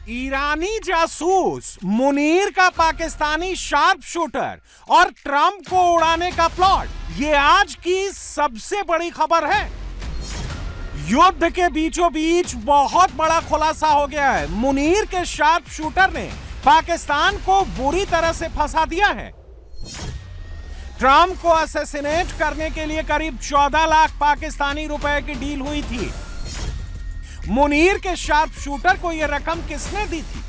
ईरानी जासूस, मुनीर का Pakistani sharp shooter और ट्रंप को उड़ाने का प्लॉट, ये आज की सबसे बड़ी खबर है। युद्ध के बीचों बीच बहुत बड़ा खुलासा हो गया है। मुनीर के शार्प शूटर ने पाकिस्तान को बुरी तरह से फंसा दिया है। ट्रंप को असैसिनेट करने के लिए करीब 14 लाख पाकिस्तानी रुपए की डील हुई थी। मुनीर के शार्प शूटर को यह रकम किसने दी थी?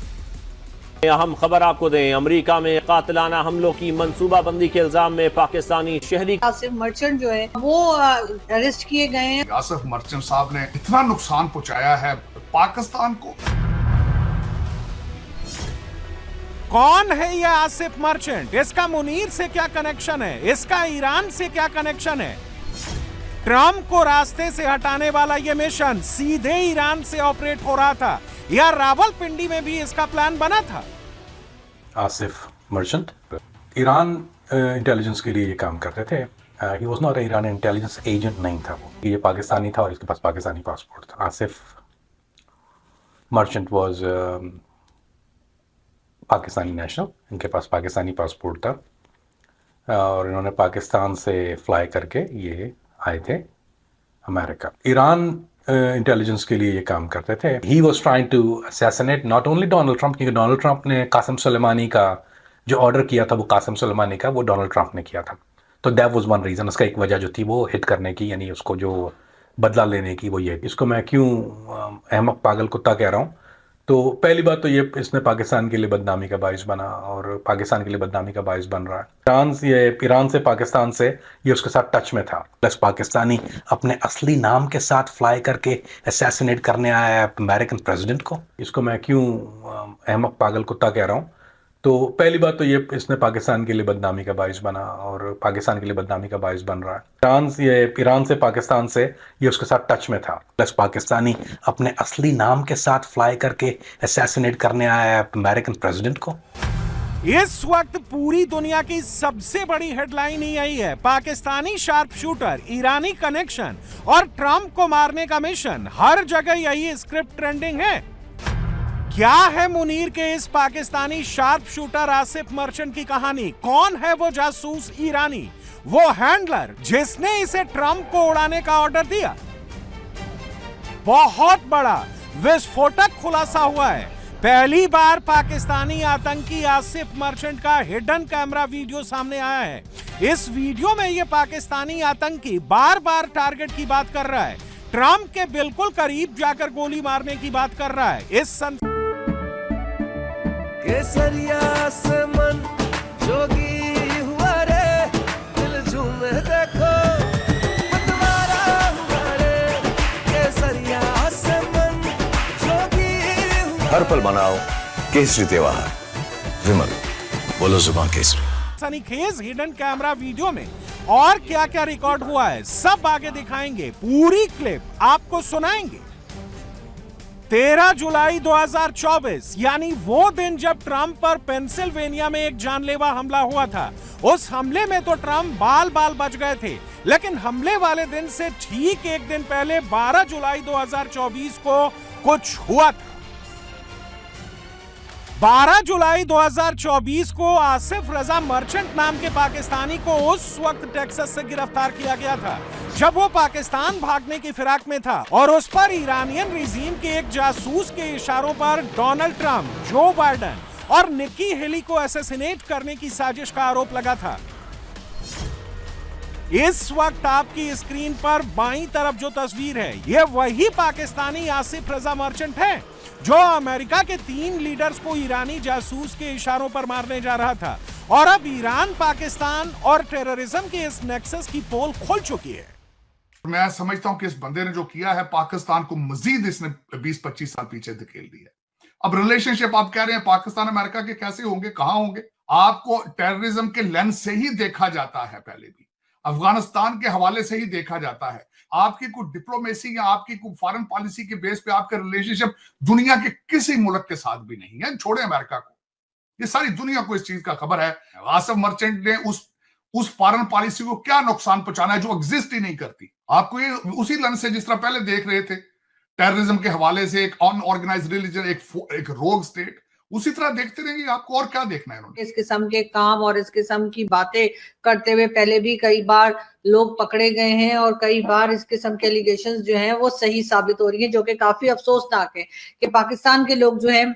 अहम खबर आपको दें, अमेरिका में कातिलाना हमलों की मंसूबाबंदी के इल्जाम में पाकिस्तानी शहरी आसिफ मर्चेंट जो है वो अरेस्ट किए गए हैं। आसिफ मर्चेंट साहब ने इतना नुकसान पहुंचाया है पाकिस्तान को। कौन है यह आसिफ मर्चेंट? इसका मुनीर से क्या कनेक्शन है? इसका ईरान से क्या कनेक्शन है? ट्रंप को रास्ते से हटाने वाला यह मिशन सीधे ईरान से ऑपरेट हो रहा था या रावलपिंडी में भी इसका प्लान बना था? आसिफ मर्चेंट ईरान इंटेलिजेंस के लिए ये काम करते थे। He was not Iran intelligence agent, नहीं था वो। ये पाकिस्तानी था और इसके पास पाकिस्तानी पासपोर्ट था। Asif merchant was Pakistani national, इनके पास पाकिस्तानी पासपोर्ट था और इन्होंने पाकिस्तान से फ्लाई करके ये आए थे अमेरिका। ईरान इंटेलिजेंस के लिए ये काम करते थे। He was trying to assassinate not only Donald Trump, क्योंकि डोनाल्ड ट्रंप ने कासिम सुलेमानी का जो ऑर्डर किया था, वो कासिम सुलेमानी का वो डोनाल्ड ट्रंप ने किया था। तो दैट वाज वन रीज़न, उसका एक वजह जो थी वो हिट करने की, यानी उसको जो बदला लेने की, वो ये। इसको मैं क्यों अहमक पागल कुत्ता कह रहा हूँ? तो पहली बात तो ये, इसने पाकिस्तान के लिए बदनामी का बाइस बना और पाकिस्तान के लिए बदनामी का बाइस बन रहा है। ईरान से पाकिस्तान से ये उसके साथ टच में था। प्लस पाकिस्तानी अपने असली नाम के साथ फ्लाई करके असैसिनेट करने आया है अमेरिकन प्रेसिडेंट को। इसको मैं क्यों अहमक पागल कुत्ता कह रहा हूँ? तो पहली बात तो ये, इसने पाकिस्तान के लिए बदनामी का बाइस बना और पाकिस्तान के लिए बदनामी का बाइस बन रहा है। ईरान से पाकिस्तान से ये उसके साथ टच में था। प्लस पाकिस्तानी अपने असली नाम के साथ फ्लाई करके असैसिनेट करने आया है अमेरिकन प्रेसिडेंट को। इस वक्त पूरी दुनिया की सबसे बड़ी हेडलाइन ही यही है। पाकिस्तानी शार्प शूटर, ईरानी कनेक्शन और ट्रंप को मारने का मिशन। हर जगह यही स्क्रिप्ट ट्रेंडिंग है। क्या है मुनीर के इस Pakistani sharp shooter Asif merchant की कहानी? कौन है वो जासूस ईरानी, वो हैंडलर जिसने इसे ट्रंप को उड़ाने का ऑर्डर दिया? बहुत बड़ा विस्फोटक खुलासा हुआ है। पहली बार पाकिस्तानी आतंकी आसिफ मर्चेंट का हिडन कैमरा वीडियो सामने आया है। इस वीडियो में ये पाकिस्तानी आतंकी बार बार टारगेट की बात कर रहा है, ट्रंप के बिल्कुल करीब जाकर गोली मारने की बात कर रहा है। केसरिया से मन जोगी हुआ रे, दिल झूमे देखो मतवारा हुआ रे। केसरिया से मन जोगी हुआ। हर पल मनाओ केसरी त्योहार। विमल, बोलो जुबान केसरी। सनीखेज हिडन कैमरा वीडियो में और क्या क्या रिकॉर्ड हुआ है सब आगे दिखाएंगे। पूरी क्लिप आपको सुनाएंगे। 13 जुलाई 2024 यानी वो दिन जब ट्रंप पर पेंसिल्वेनिया में एक जानलेवा हमला हुआ था। उस हमले में तो ट्रंप बाल बाल बच गए थे, लेकिन हमले वाले दिन से ठीक एक दिन पहले 12 जुलाई 2024 को कुछ हुआ था। 12 जुलाई 2024 को आसिफ रजा मर्चेंट नाम के पाकिस्तानी को उस वक्त टेक्सास से गिरफ्तार किया गया था जब वो पाकिस्तान भागने की फिराक में था और उस पर ईरानियन रिजीम के एक जासूस के इशारों पर डोनाल्ड ट्रंप, जो बाइडेन और निक्की हेली को असैसिनेट करने की साजिश का आरोप लगा था। इस वक्त आपकी स्क्रीन पर बाईं तरफ जो तस्वीर है, यह वही पाकिस्तानी आसिफ रजा मर्चेंट है जो अमेरिका के 3 लीडर्स को ईरानी जासूस के इशारों पर मारने जा रहा था। और अब ईरान, पाकिस्तान और टेररिज्म के इस नेक्सस की पोल खुल चुकी है। मैं समझता हूं कि इस बंदे ने जो किया है, पाकिस्तान को मजीद इसने 20-25 साल पीछे धकेल दिया है। अब रिलेशनशिप आप कह रहे हैं पाकिस्तान अमेरिका के कैसे होंगे, कहां होंगे? आपको टेररिज्म के लेंस से ही देखा जाता है, पहले भी अफगानिस्तान के हवाले से ही देखा जाता है। आपकी कोई डिप्लोमेसी या आपकी कोई फॉरेन पॉलिसी के बेस पे आपका रिलेशनशिप दुनिया के किसी मुल्क के साथ भी नहीं है, छोड़े अमेरिका को। ये सारी दुनिया को इस चीज का खबर है। आसिफ मर्चेंट ने उस फॉरेन पॉलिसी को क्या नुकसान पहुंचाना है जो एग्जिस्ट ही नहीं करती। आपको ये उसी लेंस से, जिस तरह पहले देख रहे थे टेररिज्म के हवाले से, एक अनऑर्गेनाइज्ड रिलीजन, एक रोग स्टेट, उसी तरह देखते रहेंगे। आपको और क्या देखना है इन्होंने? इस किस्म के काम और इस किस्म की बातें करते हुए पहले भी कई बार लोग पकड़े गए हैं और कई बार इस किस्म के एलिगेशंस जो हैं वो सही साबित हो रही हैं, जो कि काफी अफसोसनाक है कि पाकिस्तान के लोग जो है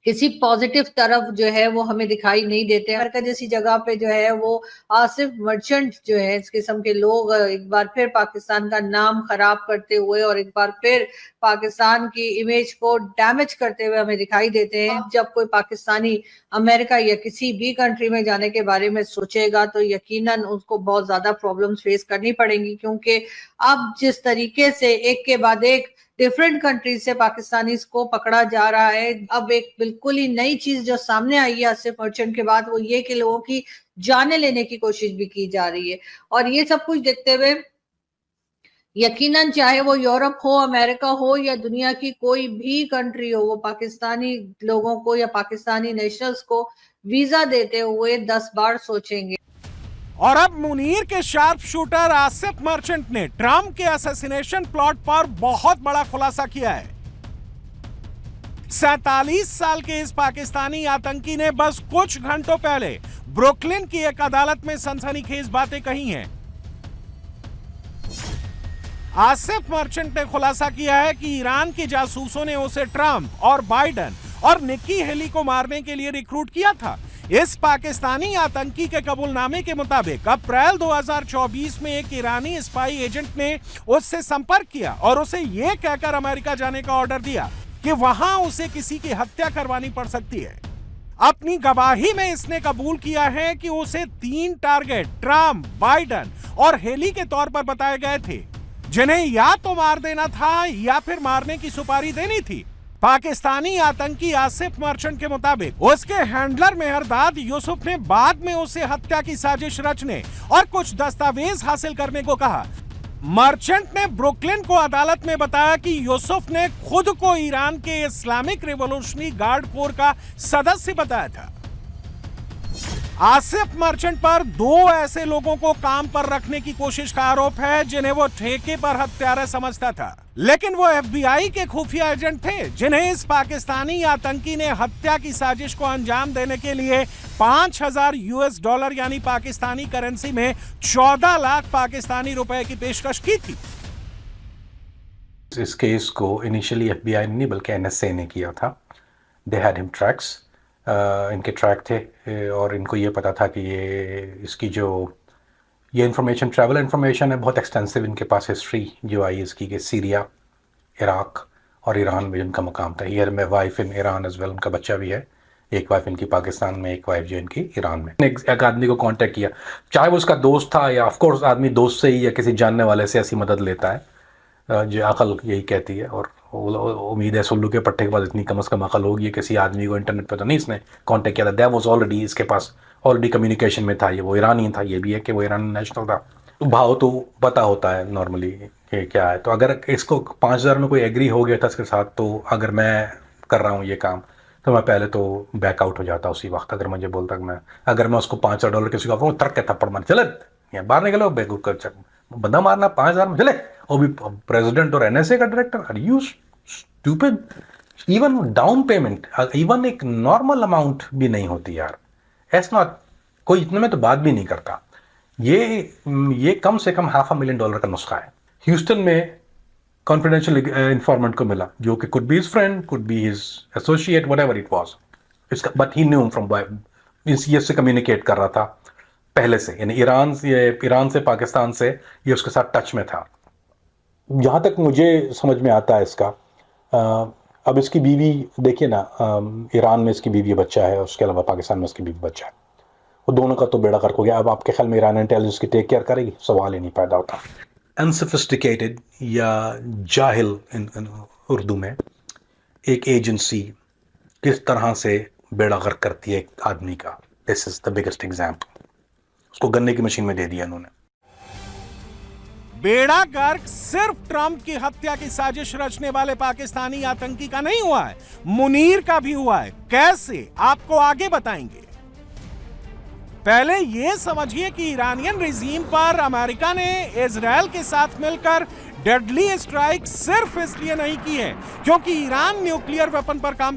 किसी पॉजिटिव तरफ जो है वो हमें दिखाई नहीं देते। अमेरिका जैसी जगह पे जो है वो आसिफ मर्चेंट जो है इस किस्म के लोग एक बार फिर पाकिस्तान का नाम खराब करते हुए और एक बार फिर पाकिस्तान की इमेज को डैमेज करते हुए हमें दिखाई देते हैं। जब कोई पाकिस्तानी अमेरिका या किसी भी कंट्री में जाने के बारे में सोचेगा तो यकीनन उसको बहुत ज्यादा प्रॉब्लम्स फेस करनी पड़ेंगी, क्योंकि अब जिस तरीके से एक के बाद एक डिफरेंट कंट्रीज से पाकिस्तानीज को पकड़ा जा रहा है, अब एक बिल्कुल ही नई चीज जो सामने आई है आसिफ मर्चेंट के बाद, वो ये कि लोगों की जानें लेने की कोशिश भी की जा रही है। और ये सब कुछ देखते हुए यकीनन चाहे वो यूरोप हो, अमेरिका हो या दुनिया की कोई भी कंट्री हो, वो पाकिस्तानी लोगों को या पाकिस्तानी नेशनल्स को वीजा देते हुए 10 बार सोचेंगे। और अब मुनीर के शार्प शूटर आसिफ मर्चेंट ने ट्रंप के असैसिनेशन प्लॉट पर बहुत बड़ा खुलासा किया है। 47 साल के इस पाकिस्तानी आतंकी ने बस कुछ घंटों पहले ब्रुकलिन की एक अदालत में सनसनीखेज बातें कही हैं। आसिफ मर्चेंट ने खुलासा किया है कि ईरान के जासूसों ने उसे ट्रंप और बाइडेन और निक्की हेली को मारने के लिए रिक्रूट किया था। इस पाकिस्तानी आतंकी के कबूलनामे के मुताबिक अप्रैल 2024 में एक ईरानी स्पाई एजेंट ने उससे संपर्क किया और उसे यह कहकर अमेरिका जाने का ऑर्डर दिया कि वहां उसे किसी की हत्या करवानी पड़ सकती है। अपनी गवाही में इसने कबूल किया है कि उसे 3 टारगेट ट्रंप, बाइडेन और हेली के तौर पर बताए गए थे, जिन्हें या तो मार देना था या फिर मारने की सुपारी देनी थी। पाकिस्तानी आतंकी आसिफ मर्चेंट के मुताबिक उसके हैंडलर मेहरदाद यूसुफ ने बाद में उसे हत्या की साजिश रचने और कुछ दस्तावेज हासिल करने को कहा। मर्चेंट ने ब्रुकलिन को अदालत में बताया कि यूसुफ ने खुद को ईरान के इस्लामिक रिवॉल्यूशनरी गार्ड कोर का सदस्य बताया था। आसिफ मर्चेंट पर 2 ऐसे लोगों को काम पर रखने की कोशिश का आरोप है जिन्हें वो ठेके पर हत्यारा समझता था, लेकिन वो FBI के खुफिया एजेंट थे जिन्हें इस पाकिस्तानी आतंकी ने हत्या की साजिश को अंजाम देने के लिए $5000 यानी पाकिस्तानी करेंसी में 14 लाख पाकिस्तानी रुपए की पेशकश की थी। इस केस को इनिशियली FBI ने नहीं बल्कि NSA ने किया था। दे हैड हिम ट्रैक्स, इनके ट्रैक थे और इनको ये पता था कि इसकी जो ये इन्फॉर्मेशन, ट्रैवल इन्फॉर्मेशन है, बहुत एक्सटेंसिव इनके पास हिस्ट्री जो आई इसकी कि सीरिया, इराक और ईरान में जिनका मकाम था। Here my wife in Iran as well, उनका बच्चा भी है, एक वाइफ इनकी पाकिस्तान में, एक वाइफ जो इनकी ईरान में। एक आदमी को कांटेक्ट किया, चाहे वो उसका दोस्त था या ऑफकोर्स आदमी दोस्त से ही या किसी जानने वाले से ऐसी मदद लेता है, जो अकल यही कहती है। और उम्मीद है सुल्लू के पट्टे के बाद इतनी कम से कम अकल होगी, किसी आदमी को इंटरनेट पर तो नहीं इसने कांटेक्ट किया था। दैट वाज ऑलरेडी इसके पास ऑलरेडी कम्युनिकेशन में था, ये वो ईरानी था, ये भी है कि वो ईरानी नेशनल था। तो भाव तो पता होता है नॉर्मली कि क्या है। तो अगर इसको 5000 में कोई एग्री हो गया था इसके साथ, तो अगर मैं कर रहा हूँ ये काम तो मैं पहले तो बैकआउट हो जाता उसी वक्त। अगर मुझे बोलता कि अगर मैं उसको $5000 किसी को ऑफर तर्क के थप्पड़ मार, चले यहाँ बाहर निकलो, बेवकूफ कर बंदा मारना 5000 में, चले, वो भी प्रेसिडेंट और NSA का director. Are you stupid? Even down payment, even एक नॉर्मल अमाउंट भी नहीं होती यार, ऐसा नॉट, कोई इतने में तो बात भी नहीं करता। ये कम से कम $500,000 का नुस्खा है। ह्यूस्टन में कॉन्फिडेंशियल इंफॉर्मेंट को मिला, जो कि could be his friend, could be his associate, whatever it was, इसका बट ही न्यू फ्रॉम ये से कम्युनिकेट कर रहा था पहले से, यानी ईरान से पाकिस्तान से ये उसके साथ टच में था। जहाँ तक मुझे समझ में आता है इसका, अब इसकी बीवी देखिए ना, ईरान में इसकी बीवी बच्चा है, उसके अलावा पाकिस्तान में इसकी बीवी बच्चा है, वो दोनों का तो बेड़ा गर्क हो गया। अब आपके ख्याल में ईरान इंटेलिजेंस की टेक केयर करेगी? सवाल ही नहीं पैदा होता। अनसोफिस्टिकेटेड या जाहिल इन उर्दू में एक एजेंसी किस तरह से बेड़ा गर्क करती है एक आदमी का, this is the biggest example. उसको गन्ने की मशीन में दे दिया इन्होंने। बेड़ा गर्क सिर्फ ट्रंप की हत्या की साजिश रचने वाले पाकिस्तानी आतंकी का नहीं हुआ है, मुनीर का भी हुआ है। कैसे, आपको आगे बताएंगे। पहले यह समझिए कि ईरानियन रिजीम पर अमेरिका ने इजराइल के साथ मिलकर डेडली स्ट्राइक सिर्फ इसलिए नहीं की है क्योंकि ईरान न्यूक्लियर वेपन पर काम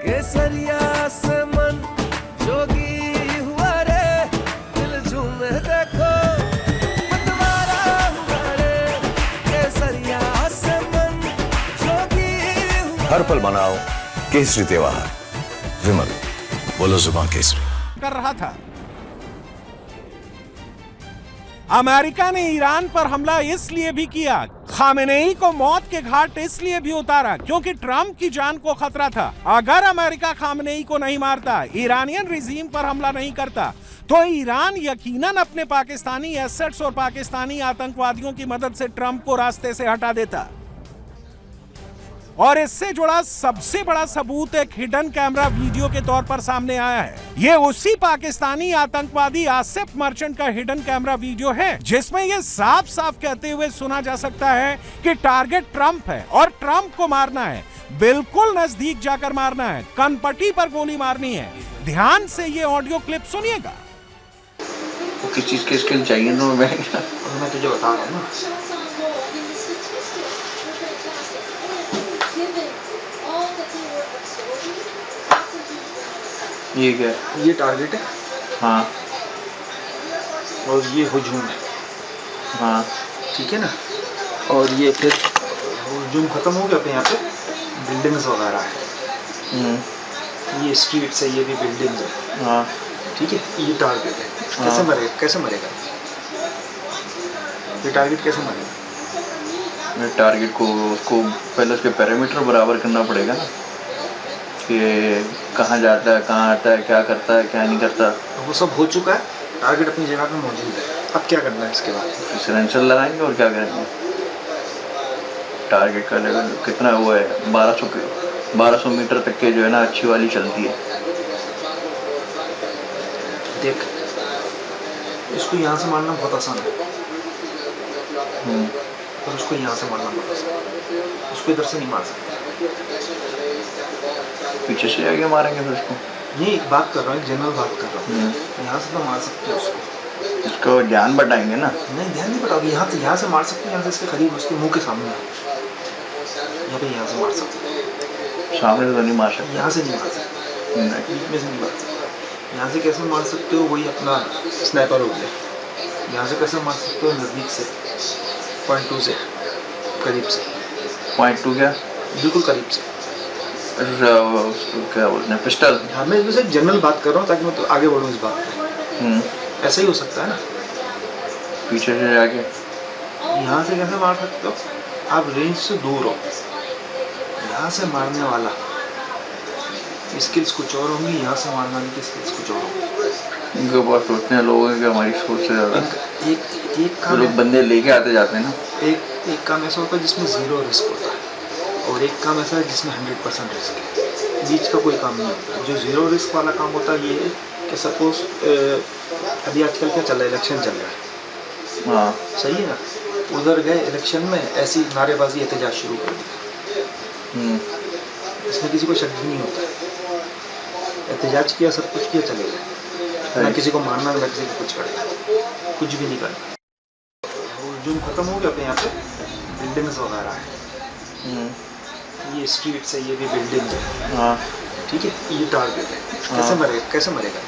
केसरिया से मन जोगी हुआ रे, दिल झूमे देखो मतवारा हुआ रे। केसरिया से मन जोगी हुआ। हर पल मनाओ केसरी त्योहार। विमल, बोलो जुबान केसरी। कर रहा था। अमेरिका ने ईरान पर हमला इसलिए भी किया, खामेनेई को मौत के घाट इसलिए भी उतारा क्योंकि ट्रंप की जान को खतरा था। अगर अमेरिका खामेनेई को नहीं मारता, ईरानियन रिजीम पर हमला नहीं करता, तो ईरान यकीनन अपने पाकिस्तानी एसेट्स और पाकिस्तानी आतंकवादियों की मदद से ट्रंप को रास्ते से हटा देता। और इससे जुड़ा सबसे बड़ा सबूत एक हिडन कैमरा वीडियो के तौर पर सामने आया है। ये उसी पाकिस्तानी आतंकवादी आसिफ मर्चेंट का हिडन कैमरा वीडियो है जिसमें ये साफ साफ कहते हुए सुना जा सकता है कि टारगेट ट्रंप है और ट्रंप को मारना है, बिल्कुल नजदीक जाकर मारना है, कनपट्टी पर गोली मारनी है। ध्यान से ये ऑडियो क्लिप सुनिएगा। किस चीज के स्किल चाहिए तो मैं तुझे बता रहा हूँ ना। ये क्या है? ये टारगेट है। हाँ। और ये हुजूम है। हाँ ठीक है ना। और ये फिर हुजूम खत्म हो गया अपने यहाँ पे बिल्डिंग्स वगैरह है। ये स्ट्रीट्स है, ये भी बिल्डिंग्स है। हाँ ठीक है। ये टारगेट है। हाँ। कैसे मरेगा? कैसे मरेगा ये टारगेट? कैसे मरेगा? टारगेट को उसको पहले उसके पैरामीटर बराबर करना पड़ेगा ना कि कहाँ जाता है, कहाँ आता है, क्या करता है, क्या नहीं करता। तो वो सब हो चुका है, टारगेट अपनी जगह पे मौजूद है। अब क्या करना है इसके बाद? सिलेंसर लगाएंगे और क्या करेंगे। टारगेट का लेवल कितना वो है, 1200 मीटर तक के जो है ना अच्छी वाली चलती है। देख, इसको यहाँ से मारना बहुत आसान है और उसको यहाँ से मारना बहुत आसान है। उसको इधर से नहीं मार सकते, पीछे से आगे मारेंगे फिर उसको। ये बात कर रहा हूँ, जनरल बात कर रहा हूँ। यहाँ से तो मार सकते हैं उसको। उसको ध्यान बटाएंगे ना। नहीं, ध्यान नहीं बताओगे। यहाँ से मार सकते हैं, यहाँ से इसके करीब उसके मुंह के सामने यहाँ पे, यहाँ से मार सकते हैं। सामने से तो नहीं मार सकते। यहाँ से नहीं मार सकते, बीच में से नहीं मार सकते। यहाँ से कैसे मार सकते हो? वही अपना स्नाइपर हो गया। यहाँ से कैसे मार सकते हो? नज़दीक से, .2 से, करीब से। .2 क्या? बिल्कुल करीब से। क्या बोलते हैं, पिस्टल? हाँ, मैं वैसे जनरल बात कर रहा हूँ ताकि मैं तो आगे बढ़ूँ इस बात पे। ऐसा ही हो सकता है ना। पीछे से जाके यहाँ से कैसे मार सकते हो? आप रेंज से दूर हो। यहाँ से मारने वाला स्किल्स कुछ और होंगी, यहाँ से मारने वाले की स्किल्स कुछ और होंगी। इनके पास सोचते हैं लोग कि हमारी सोच से ज़्यादा एक काम लोग बंदे लेके आते जाते हैं ना। एक काम ऐसा होता है जिसमें 0 रिस्क होता है और एक काम ऐसा है जिसमें 100% रिस्क है। बीच का कोई काम नहीं होता। जो 0 रिस्क वाला काम होता है ये है कि सपोज अभी आजकल क्या चल रहा है, इलेक्शन चल रहा है। हाँ सही है ना। उधर गए इलेक्शन में, ऐसी नारेबाजी एहतजाज शुरू कर दी। इसमें किसी को शक भी नहीं होता। एहतजाज किया, सब कुछ किया, चले गए। ना किसी को मारना, ना किसी को कुछ करना, कुछ भी नहीं करना। हुजूम खत्म हो गया अपने यहाँ पे बिल्डिंग्स वगैरह है। ये स्ट्रीट्स है, ये भी बिल्डिंग्स है। हाँ ठीक है। ये टारगेट है। कैसे मरेगा? कैसे मरेगा?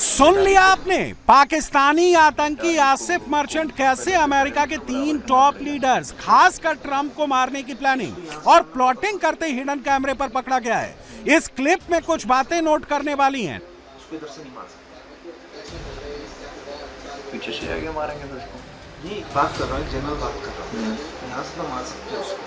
सुन लिया आपने, पाकिस्तानी आतंकी आसिफ मर्चेंट कैसे अमेरिका के 3 टॉप लीडर्स, खासकर ट्रंप को मारने की प्लानिंग और प्लॉटिंग करते हिडन कैमरे पर पकड़ा गया है। इस क्लिप में कुछ बातें नोट करने वाली हैं। उसको इधर से नहीं मार सकते, पीछे से आगे मारेंगे फिर उसको। ये बात कर रहा हूँ, जनरल बात कर रहा हूँ। यहाँ से तो मार सकते हैं उसको।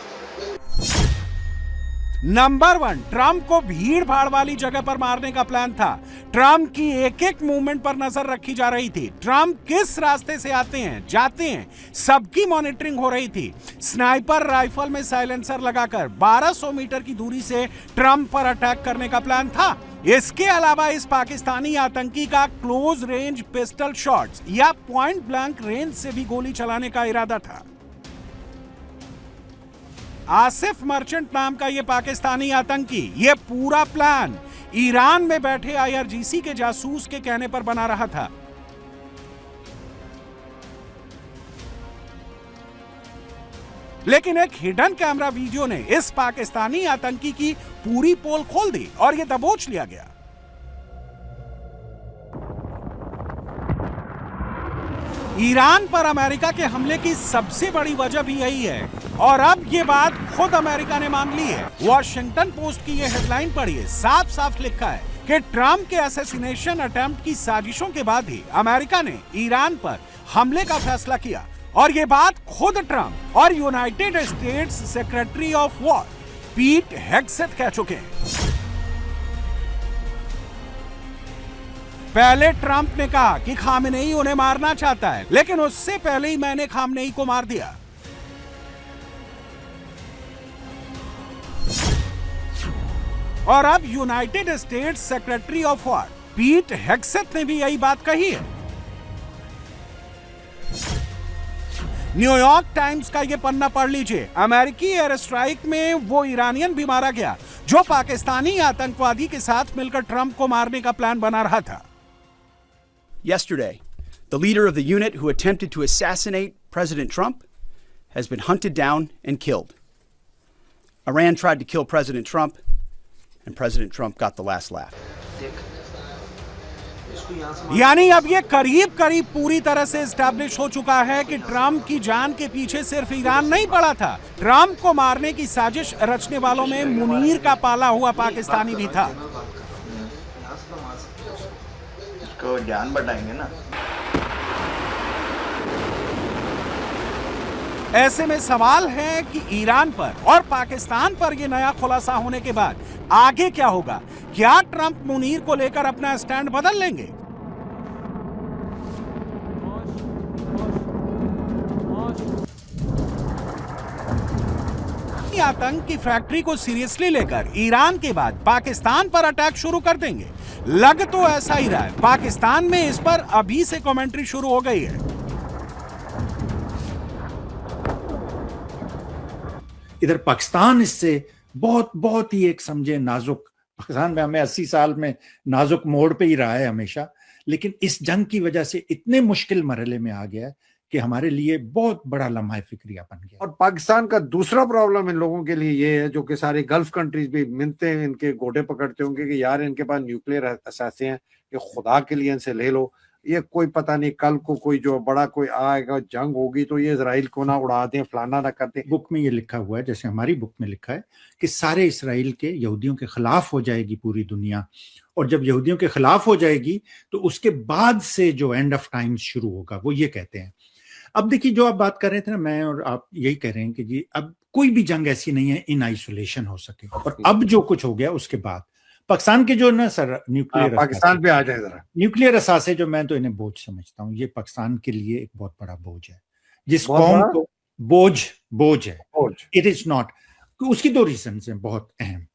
नंबर 1, ट्रंप को भीड़ भाड़ वाली जगह पर मारने का प्लान था। ट्रंप की एक एक मूवमेंट पर नजर रखी जा रही थी। ट्रंप किस रास्ते से आते हैं, जाते हैं, सबकी मॉनिटरिंग हो रही थी। स्नाइपर राइफल में साइलेंसर लगाकर 1200 मीटर की दूरी से ट्रंप पर अटैक करने का प्लान था। इसके अलावा इस पाकिस्तानी आतंकी का क्लोज रेंज पिस्टल शॉट्स या पॉइंट ब्लैंक रेंज से भी गोली चलाने का इरादा था। आसिफ मर्चेंट नाम का यह पाकिस्तानी आतंकी यह पूरा प्लान ईरान में बैठे IRGC के जासूस के कहने पर बना रहा था। लेकिन एक हिडन कैमरा वीडियो ने इस पाकिस्तानी आतंकी की पूरी पोल खोल दी और यह दबोच लिया गया। ईरान पर अमेरिका के हमले की सबसे बड़ी वजह भी यही है और अब ये बात खुद अमेरिका ने मान ली है। वॉशिंगटन पोस्ट की ये हेडलाइन पढ़िए, साफ साफ लिखा है कि ट्रंप के असैसिनेशन अटेम्प्ट की साजिशों के बाद ही अमेरिका ने ईरान पर हमले का फैसला किया और ये बात खुद ट्रंप और United states secretary of war पीट हेग्सेथ कह चुके हैं। पहले ट्रंप ने कहा कि खामेनेई उन्हें मारना चाहता है, लेकिन उससे पहले ही मैंने खामेनेई को मार दिया। और अब United states secretary of war पीट हेग्सेथ ने भी यही बात कही है। न्यूयॉर्क टाइम्स का यह पन्ना पढ़ लीजिए, अमेरिकी एयर स्ट्राइक में वो ईरानियन भी मारा गया जो पाकिस्तानी आतंकवादी के साथ मिलकर ट्रंप को मारने का प्लान बना रहा था। Yesterday, the leader of the unit who attempted to assassinate President Trump has been hunted down and killed. Iran tried to kill President Trump, and President Trump got the last laugh. यानी अब ये करीब करीब पूरी तरह से establish हो चुका है कि ट्रंप की जान के पीछे सिर्फ ईरान नहीं पड़ा था, ट्रंप को मारने की साजिश रचने वालों में मुनीर का पाला हुआ पाकिस्तानी भी था। इसको जान बचाएंगे ना। ऐसे में सवाल है कि ईरान पर और पाकिस्तान पर यह नया खुलासा होने के बाद आगे क्या होगा? क्या ट्रंप मुनीर को लेकर अपना स्टैंड बदल लेंगे? आतंक की फैक्ट्री को सीरियसली लेकर ईरान के बाद पाकिस्तान पर अटैक शुरू कर देंगे। लग तो ऐसा ही रहा है। पाकिस्तान में इस पर अभी से कमेंट्री शुरू हो गई है। इधर पाकिस्तान इससे बहुत ही एक समझे नाजुक, पाकिस्तान में हमें 80 साल में नाजुक मोड़ पे ही रहा है हमेशा, लेकिन इस जंग की वजह से इतने मुश्किल मरहले में आ गया है कि हमारे लिए बहुत बड़ा लम्हा फिक्रिया बन गया। और पाकिस्तान का दूसरा प्रॉब्लम इन लोगों के लिए ये है, जो कि सारे गल्फ कंट्रीज भी मिलते हैं, इनके गोडे पकड़ते होंगे कि यार इनके पास न्यूक्लियर असासे हैं, कि खुदा के लिए इनसे ले लो, ये कोई पता नहीं कल को कोई जो बड़ा कोई आएगा, जंग होगी तो ये इजराइल को ना उड़ा दें, फलाना ना कर दें। बुक में ये लिखा हुआ है, जैसे हमारी बुक में लिखा है कि सारे इसराइल के यहूदियों के खिलाफ हो जाएगी पूरी दुनिया, और जब यहूदियों के खिलाफ हो जाएगी तो उसके बाद से जो एंड ऑफ टाइम्स शुरू होगा, वो ये कहते हैं। अब देखिए, जो आप बात कर रहे थे ना, मैं और आप यही कह रहे हैं कि जी अब कोई भी जंग ऐसी नहीं है इन आइसोलेशन हो सके, और अब जो कुछ हो गया उसके बाद पाकिस्तान के जो ना सर न्यूक्लियर पाकिस्तान पे आ जाए जरा, न्यूक्लियर असासे जो, मैं तो इन्हें बोझ समझता हूँ, ये पाकिस्तान के लिए एक बहुत बड़ा बोझ है, जिस कौम को बोझ है। It is not. उसकी दो रीजन हैं बहुत अहम।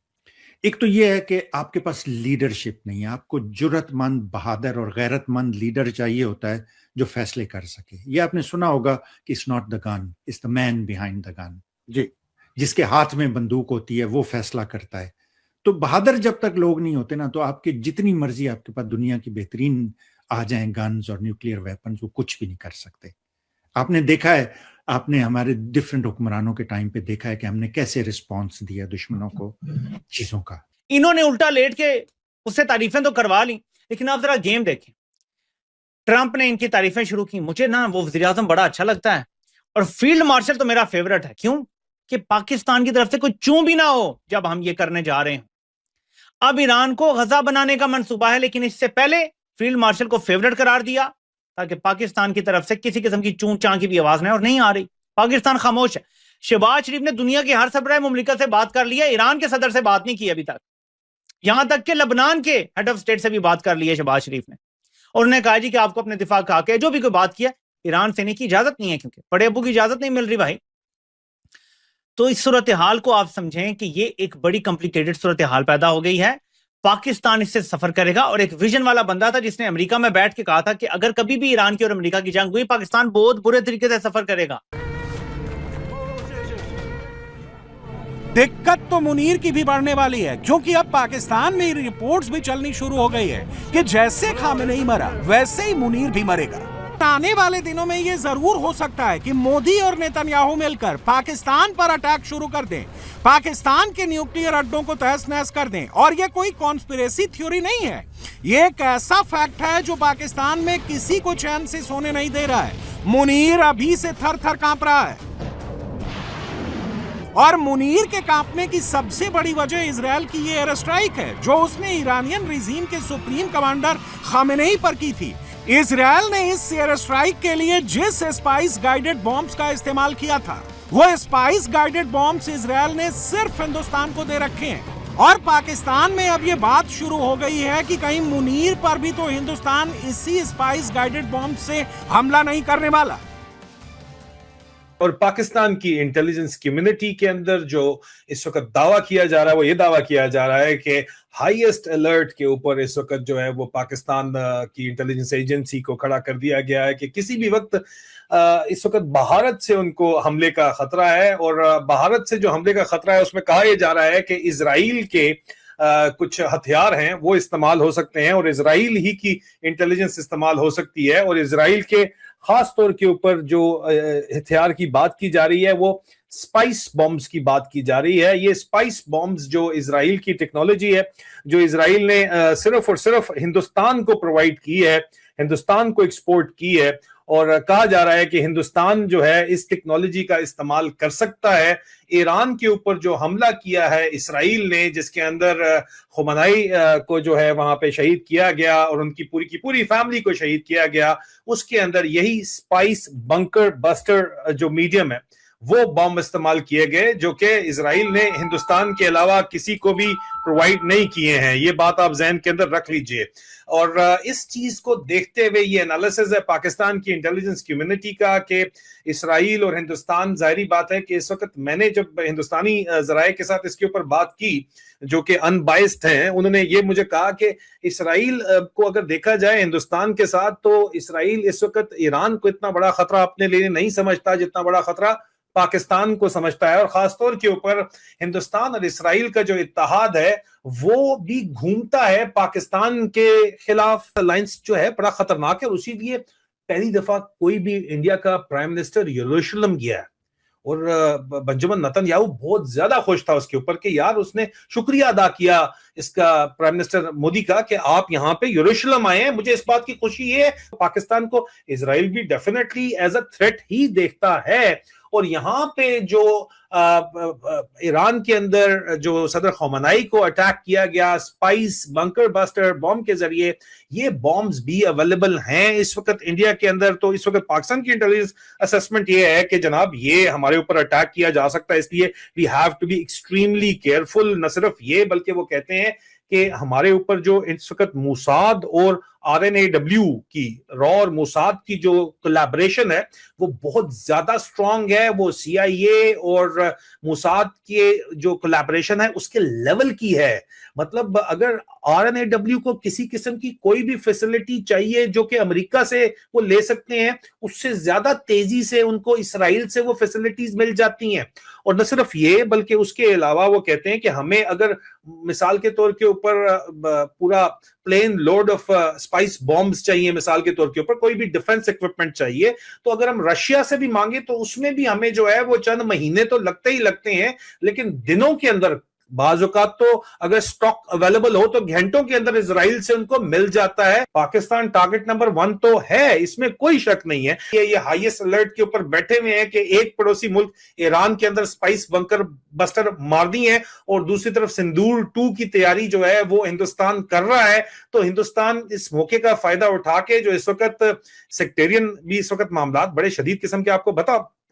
एक तो ये है कि आपके पास लीडरशिप नहीं है, आपको जुर्रतमंद, बहादुर और गैरतमंद लीडर चाहिए होता है जो फैसले कर सके। ये आपने सुना होगा कि it's not the gun, it's the man behind the gun. जी, जिसके हाथ में बंदूक होती है वो फैसला करता है। तो बहादुर जब तक लोग नहीं होते ना, तो आपके जितनी मर्जी आपके पास दुनिया की बेहतरीन आ जाएं गन्स और न्यूक्लियर वेपन्स, वो कुछ भी नहीं कर सकते। आपने देखा है, आपने हमारे डिफरेंट हुक्मरानों के टाइम पे देखा है कि हमने कैसे रिस्पॉन्स दिया दुश्मनों को चीजों का। इन्होंने उल्टा लेट के उससे तारीफें तो करवा ली, लेकिन आप जरा गेम देखें। ट्रंप ने इनकी तारीफें शुरू की। मुझे ना वो वज़ीर आज़म बड़ा अच्छा लगता है, और फील्ड मार्शल तो मेरा फेवरेट है। क्यों? कि पाकिस्तान की तरफ से कोई चूं भी ना हो जब हम ये करने जा रहे हैं। अब ईरान को गजा बनाने का मंसूबा है, लेकिन इससे पहले फील्ड मार्शल को फेवरेट करार दिया ताकि पाकिस्तान की तरफ से किसी किस्म की चूं चां की भी आवाज नहीं, और नहीं आ रही। पाकिस्तान खामोश है। शहबाज शरीफ ने दुनिया के हर सरबराह मुमलिकत से बात कर लिया, ईरान के सदर से बात नहीं की अभी तक। यहां तक कि लबनान के हेड ऑफ स्टेट से भी बात कर ली है शहबाज शरीफ ने, और उन्होंने कहा जी कि आपको अपने दिफा का के जो भी कोई बात किया, ईरान से नहीं की इजाजत नहीं है, क्योंकि बड़े अबू की इजाजत नहीं मिल रही भाई। तो इस सूरत हाल को आप समझें कि ये एक बड़ी कॉम्प्लिकेटेड सूरत हाल पैदा हो गई है। पाकिस्तान इससे सफर करेगा, और एक विजन वाला बंदा था जिसने अमेरिका में बैठ के कहा था कि अगर कभी भी ईरान की और अमेरिका की जंग हुई, पाकिस्तान बहुत बुरे तरीके से सफर करेगा। दिक्कत तो मुनीर की भी बढ़ने वाली है, क्योंकि अब पाकिस्तान में रिपोर्ट्स भी चलनी शुरू हो गई है कि जैसे खामेनेई मरा वैसे ही मुनीर भी मरेगा। आने वाले दिनों में ये जरूर हो सकता है कि मोदी और नेतन्याहू मिलकर पाकिस्तान पर अटैक शुरू कर दें, पाकिस्तान के न्यूक्लियर अड्डों को तहस नहस कर दें। और ये कोई कॉन्स्पिरेसी थ्योरी नहीं है, ये एक ऐसा फैक्ट है जो पाकिस्तान में किसी को चैन से सोने नहीं दे रहा है। मुनीर अभी से थर थर कांप रहा है और मुनीर के कांपने की सबसे बड़ी वजह इजराइल की ये एयर स्ट्राइक है जो उसने ईरानियन रिजीम के सुप्रीम कमांडर खामेनेई पर की थी। इजराइल ने इस एयर स्ट्राइक के लिए जिस स्पाइस गाइडेड बॉम्ब्स का इस्तेमाल किया था, वो स्पाइस गाइडेड बॉम्ब्स इजराइल ने सिर्फ हिंदुस्तान को दे रखे हैं। और पाकिस्तान में अब ये बात शुरू हो गई है कि कहीं मुनीर पर भी तो हिंदुस्तान इसी स्पाइस गाइडेड बॉम्ब से हमला नहीं करने वाला। और पाकिस्तान की इंटेलिजेंस कम्युनिटी के अंदर जो इस वक्त दावा किया जा रहा है, वो ये दावा किया जा रहा है कि हाईएस्ट अलर्ट के ऊपर इस वक्त जो है वो पाकिस्तान की इंटेलिजेंस एजेंसी को खड़ा कर दिया गया है कि किसी भी वक्त इस वक्त भारत से उनको हमले का खतरा है। और भारत से जो हमले का खतरा है उसमें कहा यह जा रहा है कि इजराइल के कुछ हथियार हैं वो इस्तेमाल हो सकते हैं और इजराइल ही की इंटेलिजेंस इस्तेमाल हो सकती है। और इजराइल के खास तौर के ऊपर जो हथियार की बात की जा रही है वो स्पाइस बॉम्ब्स की बात की जा रही है। ये स्पाइस बॉम्ब्स जो इजराइल की टेक्नोलॉजी है, जो इजराइल ने सिर्फ और सिर्फ हिंदुस्तान को प्रोवाइड की है, हिंदुस्तान को एक्सपोर्ट की है। और कहा जा रहा है कि हिंदुस्तान जो है इस टेक्नोलॉजी का इस्तेमाल कर सकता है। ईरान के ऊपर जो हमला किया है इसराइल ने, जिसके अंदर खुमैनी को जो है वहां पे शहीद किया गया और उनकी पूरी की पूरी फैमिली को शहीद किया गया, उसके अंदर यही स्पाइस बंकर बस्टर जो मीडियम है वो बॉम्ब इस्तेमाल किए गए, जो कि इजराइल ने हिंदुस्तान के अलावा किसी को भी प्रोवाइड नहीं किए हैं। ये बात आप ज़हन के अंदर रख लीजिए। और इस चीज को देखते हुए ये एनालिसिस है पाकिस्तान की इंटेलिजेंस कम्युनिटी का कि इसराइल और हिंदुस्तान, जाहिर बात है कि इस वक्त मैंने जब हिंदुस्तानी ज़राए के साथ इसके ऊपर बात की जो कि अनबाइस्ड हैं, उन्होंने ये मुझे कहा कि इसराइल को अगर देखा जाए हिंदुस्तान के साथ, तो इसराइल इस वक्त ईरान को इतना बड़ा खतरा अपने लिए नहीं समझता जितना बड़ा खतरा पाकिस्तान को समझता है। और खासतौर के ऊपर हिंदुस्तान और इसराइल का जो इत्तेहाद है वो भी घूमता है पाकिस्तान के खिलाफ। अलायंस जो है बड़ा खतरनाक है। उसी लिए पहली दफा कोई भी इंडिया का प्राइम मिनिस्टर यरूशलेम गया है और बेंजामिन नेतन्याहू बहुत ज्यादा खुश था उसके ऊपर कि यार उसने शुक्रिया अदा किया इसका प्राइम मिनिस्टर मोदी का कि आप यहाँ पे यरूशलेम आए हैं। मुझे इस बात की खुशी है। पाकिस्तान को इजराइल भी डेफिनेटली एज अ थ्रेट ही देखता है। और यहाँ पे जो ईरान के अंदर जो सदर खमेनी को अटैक किया गया स्पाइस बंकर बस्टर बॉम्ब के जरिए, ये बॉम्ब्स भी अवेलेबल हैं इस वक्त इंडिया के अंदर। तो इस वक्त पाकिस्तान की इंटेलिजेंस असेसमेंट ये है कि जनाब ये हमारे ऊपर अटैक किया जा सकता है, इसलिए we have to be extremely careful. न सिर्फ ये बल्कि वो कहते हैं कि हमारे ऊपर जो इस वक्त मोसाद और RNAW की रॉ और मोसाद की जो कोलैबोरेशन है वो बहुत ज्यादा स्ट्रांग है। वो CIA और मोसाद के जो कोलैबोरेशन है उसके लेवल की है। मतलब अगर RNAW को किसी किस्म की कोई भी फैसिलिटी चाहिए जो कि अमेरिका से वो ले सकते हैं, उससे ज्यादा तेजी से उनको इसराइल से वो फैसिलिटीज मिल जाती हैं। और न सिर्फ ये बल्कि उसके अलावा वो कहते हैं कि हमें अगर मिसाल के तौर के ऊपर पूरा plane load of spice bombs चाहिए, मिसाल के तौर के ऊपर कोई भी डिफेंस इक्विपमेंट चाहिए, तो अगर हम रशिया से भी मांगे तो उसमें भी हमें जो है वो चंद महीने तो लगते ही लगते हैं, लेकिन दिनों के अंदर बाज़ औक़ात तो अगर स्टॉक अवेलेबल हो तो घंटों के अंदर इजराइल से उनको मिल जाता है। पाकिस्तान टारगेट नंबर 1 तो है, इसमें कोई शक नहीं है। ये हाईएस्ट अलर्ट के ऊपर बैठे हुए हैं कि एक पड़ोसी मुल्क ईरान के अंदर स्पाइस बंकर बस्टर मार दी है और दूसरी तरफ सिंदूर 2 की तैयारी जो है वो हिंदुस्तान कर रहा है। तो हिंदुस्तान इस मौके का फायदा उठा के जो इस वक्त सेक्टेरियन भी इस वक्त मामला बड़े शदीद किस्म के आपको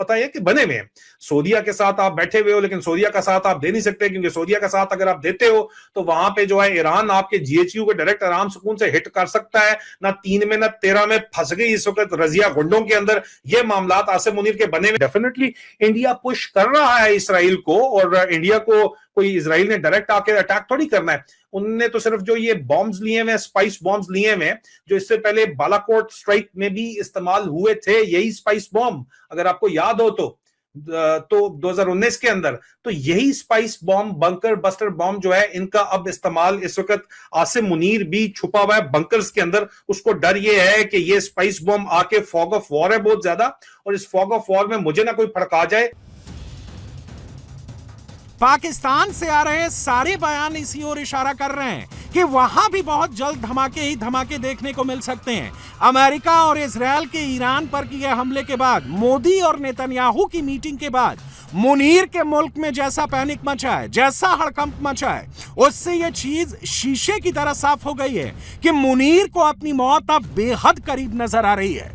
पता है कि बने हुए हैं। सऊदीया के साथ आप बैठे हुए हो, लेकिन सऊदीया का साथ आप दे नहीं सकते, क्योंकि सऊदीया का साथ अगर आप देते हो तो वहां पे जो है ईरान आपके GHQ को डायरेक्ट आराम सुकून से हिट कर सकता है। ना 3 में ना 13 में फंस गई इस वक्त रजिया गुंडों के अंदर ये मामला आसिम मुनीर के बने हुए। डेफिनेटली इंडिया पुश कर रहा है इसराइल को, और इंडिया को कोई इजराइल ने डायरेक्ट आके अटैक थोड़ी करना है। उनने तो सिर्फ जो ये बॉम्ब्स लिए हुए, स्पाइस बॉम्ब्स लिए हुए, जो इससे पहले बालाकोट स्ट्राइक में भी इस्तेमाल हुए थे, यही स्पाइस बॉम्ब अगर आपको याद हो तो। तो 2019 के अंदर, तो यही spice bomb, bunker buster bomb जो है, इनका अब इस्तेमाल इस वक्त आसिम मुनीर भी छुपा हुआ है बंकर्स के अंदर। उसको डर ये है कि ये स्पाइस बॉम्ब आके फॉग ऑफ वॉर है बहुत ज्यादा, और इस फॉग ऑफ वॉर में मुझे ना कोई फड़का जाए। पाकिस्तान से आ रहे सारे बयान इसी ओर इशारा कर रहे हैं कि वहां भी बहुत जल्द धमाके ही धमाके देखने को मिल सकते हैं। अमेरिका और इजरायल के ईरान पर किए हमले के बाद, मोदी और नेतन्याहू की मीटिंग के बाद मुनीर के मुल्क में जैसा पैनिक मचा है, जैसा हड़कंप मचा है, उससे यह चीज शीशे की तरह साफ हो गई है कि मुनीर को अपनी मौत अब बेहद करीब नजर आ रही है।